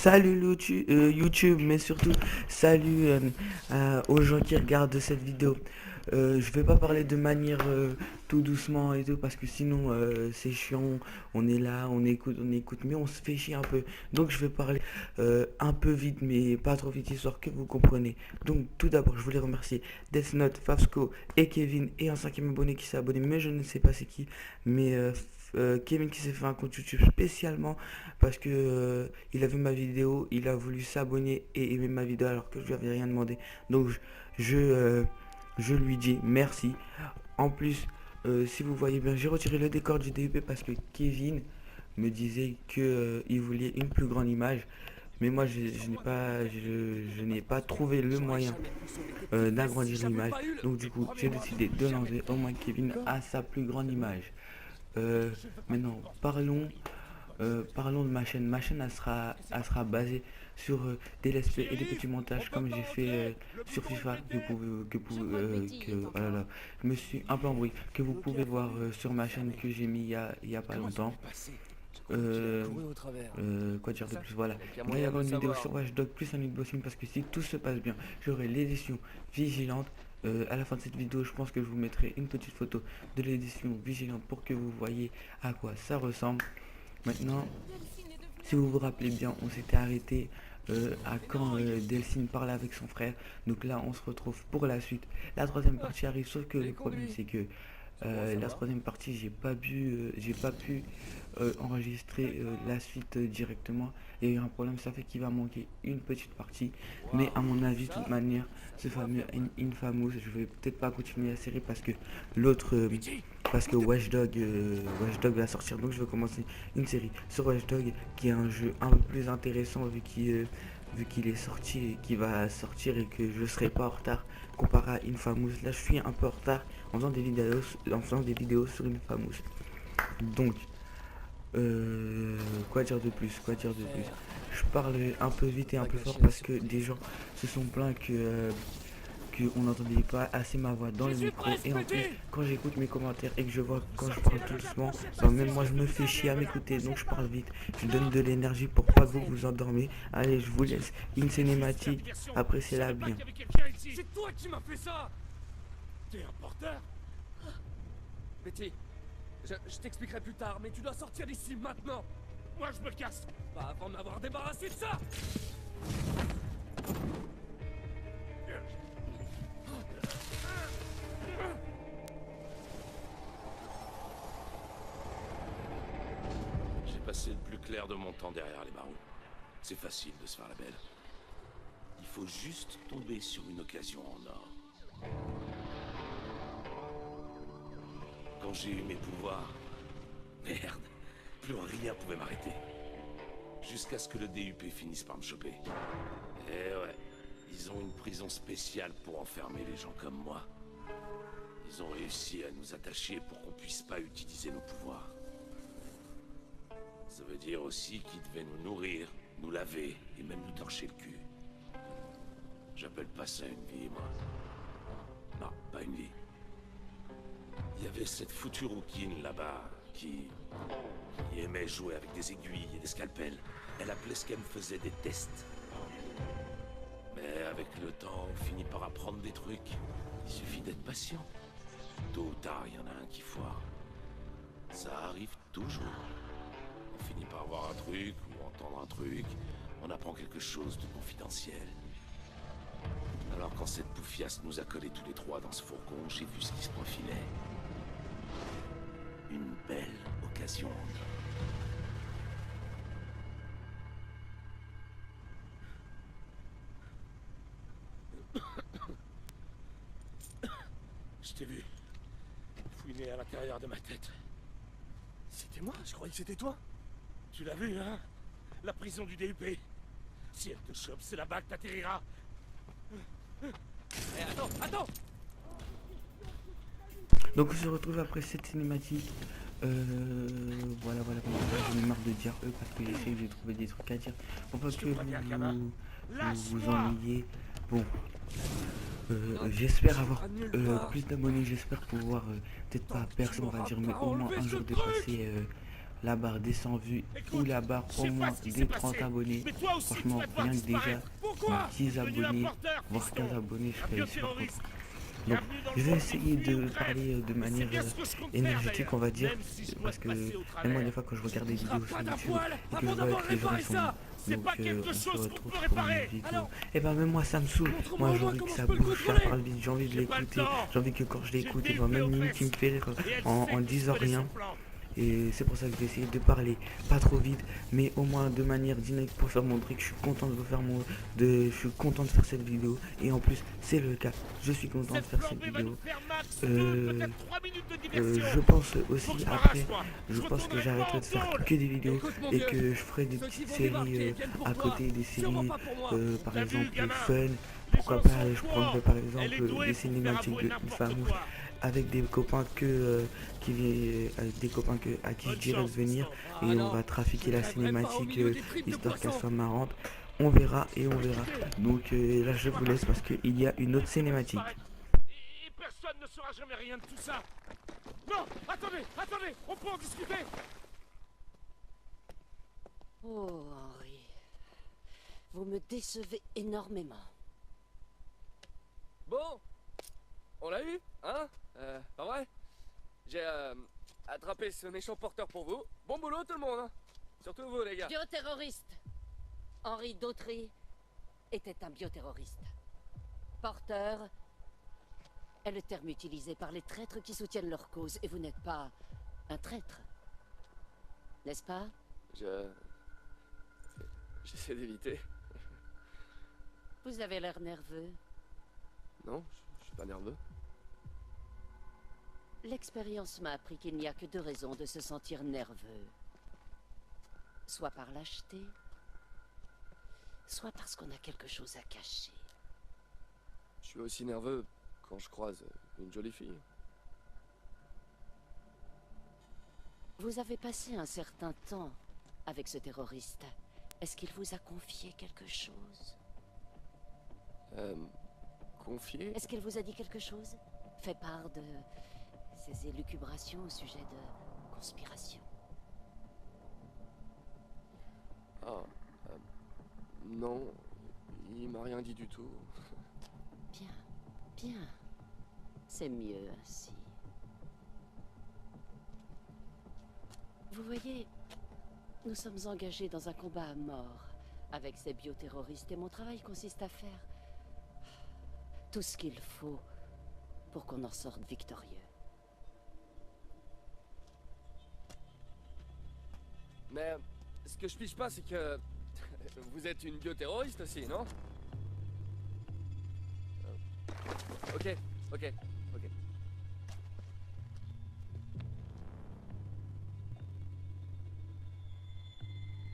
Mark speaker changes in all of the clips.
Speaker 1: salut YouTube, mais surtout salut aux gens qui regardent cette vidéo. Je vais pas parler de manière tout doucement et tout parce que sinon c'est chiant. On est là, on écoute, mais on se fait chier un peu. Donc je vais parler un peu vite, mais pas trop vite, histoire que vous compreniez. Donc tout d'abord, je voulais remercier Death Note, Fabsco et Kevin et un cinquième abonné qui s'est abonné, mais je ne sais pas c'est qui. Mais Kevin qui s'est fait un compte YouTube spécialement parce que il a vu ma vidéo, il a voulu s'abonner et aimer ma vidéo alors que je lui avais rien demandé. Donc je, euh, je lui dis merci. En plus, si vous voyez bien, j'ai retiré le décor du DUP parce que Kevin me disait que il voulait une plus grande image. Mais moi, je n'ai pas trouvé le moyen d'agrandir l'image. Donc du coup, j'ai décidé de l'enlever. Au moins, Kevin a sa plus grande image. Euh, Maintenant, parlons de ma chaîne. Ma chaîne, elle sera basée sur des let's play et des petits montages comme j'ai fait sur FIFA oh là là, je me suis un peu embrouillé, que vous pouvez voir sur ma chaîne que j'ai mis il y a pas longtemps. Euh, quoi dire de plus, voilà. Il va y avoir une vidéo sur Watchdog plus un unboxing parce que si tout se passe bien, j'aurai l'édition vigilante. À la fin de cette vidéo, je pense que je vous mettrai une petite photo de l'édition vigilante pour que vous voyez à quoi ça ressemble. Maintenant, si vous vous rappelez bien, on s'était arrêté à quand Delphine parlait avec son frère. Donc là, on se retrouve pour la suite. La troisième partie arrive, sauf que le problème, c'est que la troisième partie, j'ai pas pu enregistrer la suite directement. Il y a eu un problème, ça fait qu'il va manquer une petite partie. Mais à mon avis, de toute manière, ce fameux Infamous, je vais peut-être pas continuer la série parce que l'autre, parce que Watch Dog va sortir. Donc je vais commencer une série sur Watch Dog qui est un jeu un peu plus intéressant vu qu'il est sorti et qui va sortir et que je serai pas en retard comparé à Infamous. Là, je suis un peu en retard en faisant des vidéos sur Infamous. Donc, quoi dire de plus, quoi dire de plus. Je parle un peu vite et un peu fort parce que des gens se sont plaints qu'on n'entendait pas assez ma voix dans le micro. Et en plus, quand j'écoute mes commentaires et que je vois quand je parle tout doucement, bah même moi je me fais chier à m'écouter, donc je parle vite. Je donne de l'énergie pour pas que vous vous endormez. Allez, je vous laisse une cinématique, appréciez-la bien.
Speaker 2: C'est toi qui m'as fait ça. T'es un porteur. Betty, je t'expliquerai plus tard, mais tu dois sortir d'ici maintenant. Moi, je me casse. Pas avant de m'avoir débarrassé de ça.
Speaker 3: J'ai passé le plus clair de mon temps derrière les barreaux. C'est facile de se faire la belle. Il faut juste tomber sur une occasion en or. Quand j'ai eu mes pouvoirs, merde, plus rien pouvait m'arrêter. Jusqu'à ce que le DUP finisse par me choper. Eh ouais, ils ont une prison spéciale pour enfermer les gens comme moi. Ils ont réussi à nous attacher pour qu'on puisse pas utiliser nos pouvoirs. Ça veut dire aussi qu'ils devaient nous nourrir, nous laver et même nous torcher le cul. J'appelle pas ça une vie, moi. Non, pas une vie. Il y avait cette foutue rouquine là-bas qui aimait jouer avec des aiguilles et des scalpels. Elle appelait ce qu'elle me faisait des tests. Mais avec le temps, on finit par apprendre des trucs. Il suffit d'être patient. Tôt ou tard, il y en a un qui foire. Ça arrive toujours. On finit par voir un truc ou entendre un truc. On apprend quelque chose de confidentiel. Alors quand cette bouffiasse nous a collés tous les trois dans ce fourgon, j'ai vu ce qui se profilait. Une belle occasion.
Speaker 2: Je t'ai vu. Fouiner à l'intérieur de ma tête.
Speaker 4: C'était moi, je croyais que c'était toi.
Speaker 2: Tu l'as vu, hein? La prison du DUP. Si elle te chope, c'est là-bas que t'atterriras. Eh, attends!
Speaker 1: Donc on se retrouve après cette cinématique. Voilà, j'en ai marre de dire eux parce que j'essaie de trouver des trucs à dire pour pas que vous ennuyiez. Bon, j'espère avoir plus d'abonnés, j'espère pouvoir peut-être pas percer on va dire, mais au moins un jour dépasser la barre des 100 vues ou
Speaker 2: Écoute,
Speaker 1: la barre
Speaker 2: je
Speaker 1: au
Speaker 2: sais
Speaker 1: moins
Speaker 2: pas ce qui
Speaker 1: des
Speaker 2: s'est
Speaker 1: 30
Speaker 2: passé,
Speaker 1: abonnés.
Speaker 2: mais toi aussi,
Speaker 1: Franchement,
Speaker 2: tu vas devoir
Speaker 1: rien que déjà
Speaker 2: disparaître. Pourquoi
Speaker 1: 10
Speaker 2: Tu es devenu
Speaker 1: abonnés,
Speaker 2: l'importeur,
Speaker 1: voire
Speaker 2: fiston.
Speaker 1: 15 abonnés, je
Speaker 2: Un
Speaker 1: serais super
Speaker 2: bioterroriste.
Speaker 1: content. Donc,
Speaker 2: Bienvenue dans le
Speaker 1: je vais
Speaker 2: monde des
Speaker 1: essayer
Speaker 2: filles
Speaker 1: de
Speaker 2: ou crève.
Speaker 1: parler de
Speaker 2: Et c'est
Speaker 1: manière
Speaker 2: bien ce que je compte faire,
Speaker 1: énergétique,
Speaker 2: d'ailleurs.
Speaker 1: on va dire,
Speaker 2: Même si je dois
Speaker 1: parce
Speaker 2: te
Speaker 1: que
Speaker 2: passer au
Speaker 1: même moi,
Speaker 2: travers.
Speaker 1: des fois, quand je regarde des
Speaker 2: Tu
Speaker 1: vidéos sur
Speaker 2: pas d'un
Speaker 1: YouTube
Speaker 2: poil
Speaker 1: et que je
Speaker 2: avant
Speaker 1: vois
Speaker 2: d'avoir
Speaker 1: que les gens
Speaker 2: réparé
Speaker 1: ils sont
Speaker 2: ça. C'est
Speaker 1: donc
Speaker 2: pas quelque
Speaker 1: on
Speaker 2: chose
Speaker 1: se
Speaker 2: qu'on
Speaker 1: retrouve
Speaker 2: peut
Speaker 1: pour une
Speaker 2: réparer.
Speaker 1: vidéo.
Speaker 2: Alors,
Speaker 1: Et ben même moi ça me saoule.
Speaker 2: montre-moi
Speaker 1: Moi
Speaker 2: au
Speaker 1: j'ai
Speaker 2: moins
Speaker 1: envie que
Speaker 2: comment
Speaker 1: ça
Speaker 2: je peux le
Speaker 1: bouge, ça
Speaker 2: contrôler.
Speaker 1: parle vite, j'ai envie de
Speaker 2: J'ai pas le
Speaker 1: l'écouter.
Speaker 2: temps.
Speaker 1: J'ai envie que quand je
Speaker 2: J'ai
Speaker 1: l'écoute,
Speaker 2: des
Speaker 1: il y a même
Speaker 2: vues aux
Speaker 1: limite qui me
Speaker 2: fesses.
Speaker 1: fait rire
Speaker 2: Et elle
Speaker 1: en
Speaker 2: sait que je
Speaker 1: disant
Speaker 2: connais son
Speaker 1: rien.
Speaker 2: plan.
Speaker 1: Et c'est pour ça que je vais essayer de parler pas trop vite, mais au moins de manière dynamique pour faire montrer que je suis content de faire je suis content de faire cette vidéo. Et en plus c'est le cas, je suis content de
Speaker 2: Cette
Speaker 1: faire cette
Speaker 2: flambée va nous
Speaker 1: vidéo.
Speaker 2: faire max 2,
Speaker 1: Euh,
Speaker 2: peut-être 3 minutes de diversion.
Speaker 1: je pense
Speaker 2: Faut que
Speaker 1: aussi
Speaker 2: je
Speaker 1: après,
Speaker 2: m'arrache, moi.
Speaker 1: je
Speaker 2: Je
Speaker 1: pense que
Speaker 2: retournerai
Speaker 1: j'arrêterai
Speaker 2: pas
Speaker 1: de faire
Speaker 2: en tôle.
Speaker 1: que des vidéos
Speaker 2: Écoute, mon
Speaker 1: et
Speaker 2: vieux,
Speaker 1: que je ferai des
Speaker 2: ceux qui
Speaker 1: petites
Speaker 2: vont
Speaker 1: séries
Speaker 2: débarquer viennent pour
Speaker 1: à
Speaker 2: toi.
Speaker 1: côté des
Speaker 2: Sûrement
Speaker 1: séries,
Speaker 2: pas pour moi.
Speaker 1: par
Speaker 2: T'as vu,
Speaker 1: exemple
Speaker 2: gamin?
Speaker 1: fun.
Speaker 2: Les
Speaker 1: Pourquoi
Speaker 2: gens
Speaker 1: pas,
Speaker 2: sont
Speaker 1: je
Speaker 2: au
Speaker 1: prendrais
Speaker 2: courant.
Speaker 1: par
Speaker 2: Elle est
Speaker 1: exemple
Speaker 2: douée
Speaker 1: des
Speaker 2: pour faire
Speaker 1: cinématiques
Speaker 2: avouer
Speaker 1: de
Speaker 2: n'importe
Speaker 1: Infamous
Speaker 2: quoi.
Speaker 1: avec des copains avec des copains à qui je
Speaker 2: Bonne
Speaker 1: dirais de
Speaker 2: chance,
Speaker 1: venir
Speaker 2: fiston.
Speaker 1: et
Speaker 2: Ah
Speaker 1: on
Speaker 2: non,
Speaker 1: va trafiquer
Speaker 2: je
Speaker 1: la
Speaker 2: crèverai pas au
Speaker 1: cinématique
Speaker 2: milieu des tripes de
Speaker 1: histoire qu'elle
Speaker 2: poisson.
Speaker 1: soit marrante. On verra et on verra. Donc là je vous laisse parce qu'il y a une autre cinématique.
Speaker 2: Et personne ne saura jamais rien de tout ça. Non, attendez, on peut en discuter.
Speaker 5: Oh, Henri. Vous me décevez énormément.
Speaker 2: Bon, on l'a eu, hein? Pas vrai? J'ai attrapé ce méchant porteur pour vous. Bon boulot tout le monde, hein? Surtout vous les gars.
Speaker 5: Bioterroriste. Henri Dautry était un bioterroriste. Porteur est le terme utilisé par les traîtres qui soutiennent leur cause. Et vous n'êtes pas un traître. N'est-ce pas?
Speaker 2: J'essaie d'éviter.
Speaker 5: Vous avez l'air nerveux.
Speaker 2: Non, je suis pas nerveux.
Speaker 5: L'expérience m'a appris qu'il n'y a que deux raisons de se sentir nerveux. Soit par lâcheté, soit parce qu'on a quelque chose à cacher.
Speaker 2: Je suis aussi nerveux quand je croise une jolie fille.
Speaker 5: Vous avez passé un certain temps avec ce terroriste. Est-ce qu'il vous a confié quelque chose?
Speaker 2: Confié?
Speaker 5: Est-ce qu'il vous a dit quelque chose? Fait part de ses élucubrations au sujet de conspiration?
Speaker 2: Ah, non, il m'a rien dit du tout.
Speaker 5: Bien, bien. C'est mieux ainsi. Vous voyez, nous sommes engagés dans un combat à mort avec ces bioterroristes et mon travail consiste à faire tout ce qu'il faut pour qu'on en sorte victorieux.
Speaker 2: Mais ce que je piche pas, c'est que vous êtes une bioterroriste aussi, non? Ok.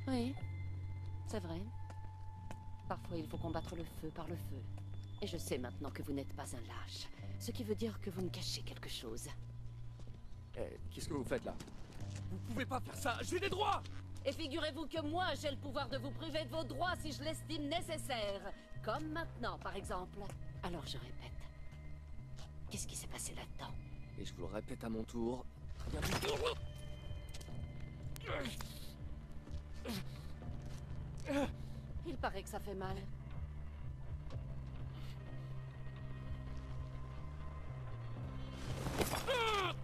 Speaker 5: Oui, c'est vrai. Parfois, il faut combattre le feu par le feu. Et je sais maintenant que vous n'êtes pas un lâche. Ce qui veut dire que vous me cachez quelque chose.
Speaker 2: Qu'est-ce que vous faites là? Vous pouvez pas faire ça, j'ai des droits!
Speaker 5: Et figurez-vous que moi, j'ai le pouvoir de vous priver de vos droits si je l'estime nécessaire. Comme maintenant, par exemple. Alors je répète. Qu'est-ce qui s'est passé là-dedans?
Speaker 2: Et je vous le répète à mon tour.
Speaker 5: Il paraît que ça fait mal.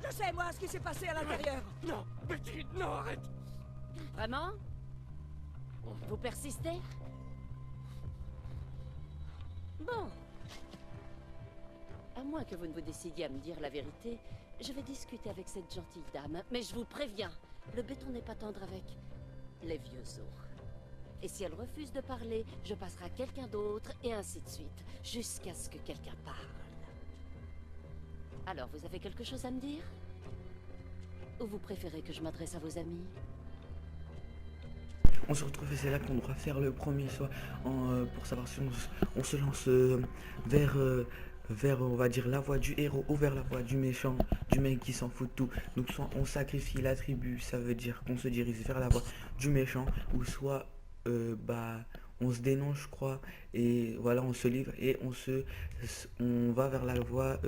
Speaker 6: Je sais, moi, ce qui s'est passé à l'intérieur.
Speaker 2: Non, Betty, non, arrête!
Speaker 5: Vraiment? Vous persistez? Bon. À moins que vous ne vous décidiez à me dire la vérité, je vais discuter avec cette gentille dame. Mais je vous préviens, le béton n'est pas tendre avec les vieux os. Et si elle refuse de parler, je passerai à quelqu'un d'autre, et ainsi de suite, jusqu'à ce que quelqu'un parle. Alors, vous avez quelque chose à me dire? Ou vous préférez que je m'adresse à vos amis?
Speaker 1: On se retrouve et c'est là qu'on doit faire le premier choix pour savoir si on se lance vers on va dire la voie du héros ou vers la voie du méchant, du mec qui s'en fout de tout. Donc soit on sacrifie la tribu, ça veut dire qu'on se dirige vers la voie du méchant, ou soit on se dénonce, je crois, et voilà, on se livre et on va vers la voie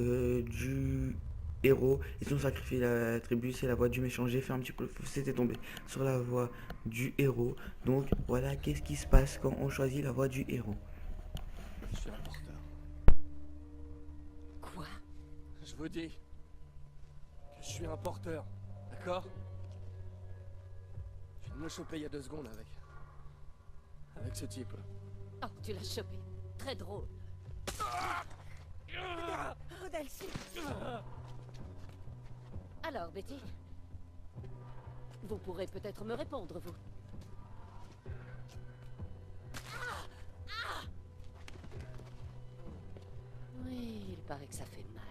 Speaker 1: héros. Ils ont sacrifié la tribu, c'est la voix du méchant. J'ai fait un petit peu le fou, c'était tombé sur la voix du héros. Donc voilà, qu'est-ce qui se passe quand on choisit la voix du héros.
Speaker 4: Je suis un porteur.
Speaker 5: Quoi?
Speaker 4: Je vous dis que je suis un porteur, d'accord? Je viens de me choper il y a 2 secondes avec ce type.
Speaker 5: Oh, tu l'as chopé. Très drôle.
Speaker 6: Delcy.
Speaker 5: Alors, Betty? Vous pourrez peut-être me répondre, vous. Oui, il paraît que ça fait mal.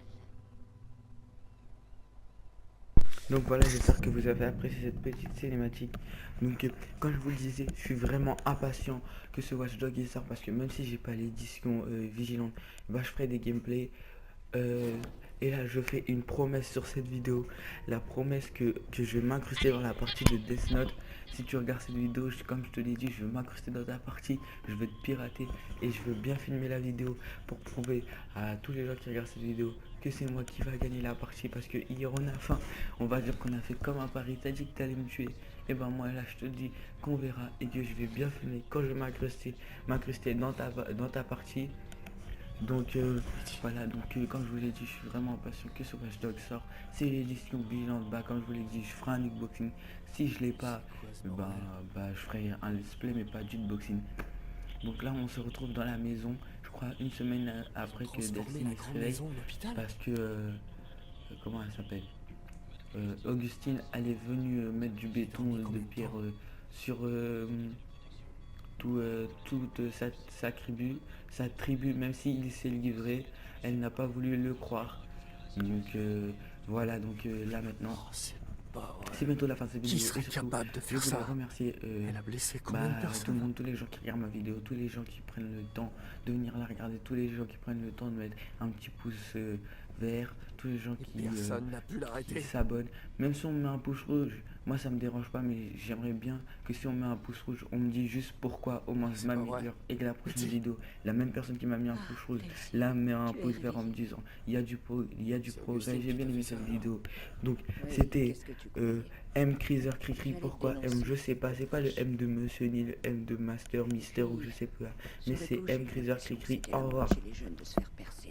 Speaker 1: Donc voilà, j'espère que vous avez apprécié cette petite cinématique. Donc comme je vous le disais, je suis vraiment impatient que ce Watch Dogs il sorte, parce que même si j'ai pas l'édition vigilante, bah, je ferai des gameplays. Et là je fais une promesse sur cette vidéo, la promesse que je vais m'incruster dans la partie de Death Note. Si tu regardes cette vidéo, comme je te l'ai dit, je vais m'incruster dans ta partie, je vais te pirater et je veux bien filmer la vidéo pour prouver à tous les gens qui regardent cette vidéo que c'est moi qui va gagner la partie. Parce que hier on a faim, on va dire qu'on a fait comme un pari, t'as dit que t'allais me tuer, et ben moi là je te dis qu'on verra et que je vais bien filmer quand je vais m'incruster dans ta partie. Donc voilà, donc comme je vous l'ai dit, je suis vraiment impatient que ce Watch Dogs sort. C'est l'édition vigilante, bah comme je vous l'ai dit, je ferai un unboxing. Si je l'ai pas, bah je ferai un let's play mais pas d'unboxing. Donc là on se retrouve dans la maison, je crois une semaine après que Delphine se réveille, parce que comment elle s'appelle, Augustine, elle est venue mettre du béton de pierre sur toute sa tribu, même s'il s'est livré, elle n'a pas voulu le croire. Donc voilà, donc là maintenant,
Speaker 4: C'est pas vrai.
Speaker 1: c'est bientôt la fin de cette vidéo.
Speaker 4: Qui serait
Speaker 1: Et surtout,
Speaker 4: capable de
Speaker 1: je
Speaker 4: faire
Speaker 1: voulais
Speaker 4: ça?
Speaker 1: remercier
Speaker 4: Elle a blessé combien de
Speaker 1: tout le
Speaker 4: personnes?
Speaker 1: monde, tous les gens qui regardent ma vidéo, tous les gens qui prennent le temps de venir la regarder, tous les gens qui prennent le temps de mettre un petit pouce vert, tous les gens qui
Speaker 4: Personne n'a pu l'arrêter.
Speaker 1: s'abonnent. Même si on met un pouce rouge, moi ça me dérange pas, mais j'aimerais bien que si on met un pouce rouge, on me dit juste pourquoi, au moins je
Speaker 4: C'est pas
Speaker 1: m'améliore,
Speaker 4: vrai.
Speaker 1: et que la prochaine
Speaker 4: Betty.
Speaker 1: vidéo, la même personne qui m'a mis un pouce rouge,
Speaker 5: Delcy,
Speaker 1: là met un
Speaker 5: tu es
Speaker 1: pouce vert en me
Speaker 5: réveillée.
Speaker 1: disant il y a du
Speaker 4: C'est
Speaker 1: progrès.
Speaker 4: Augustine
Speaker 1: J'ai
Speaker 4: qui
Speaker 1: bien
Speaker 4: t'a
Speaker 1: aimé
Speaker 4: fait ça,
Speaker 1: cette
Speaker 4: alors.
Speaker 1: vidéo. Donc
Speaker 5: Oui,
Speaker 1: c'était
Speaker 5: qu'est-ce que tu connais?
Speaker 1: M Criser Cricri.
Speaker 5: Je vais aller
Speaker 1: Pourquoi
Speaker 5: te
Speaker 1: M?
Speaker 5: dénoncer.
Speaker 1: Je sais pas, c'est pas le M de Monsieur ni le M de Master, Mister ou je sais pas, mais c'est M Criser Cricri. Au revoir.
Speaker 5: les jeunes de se faire percer.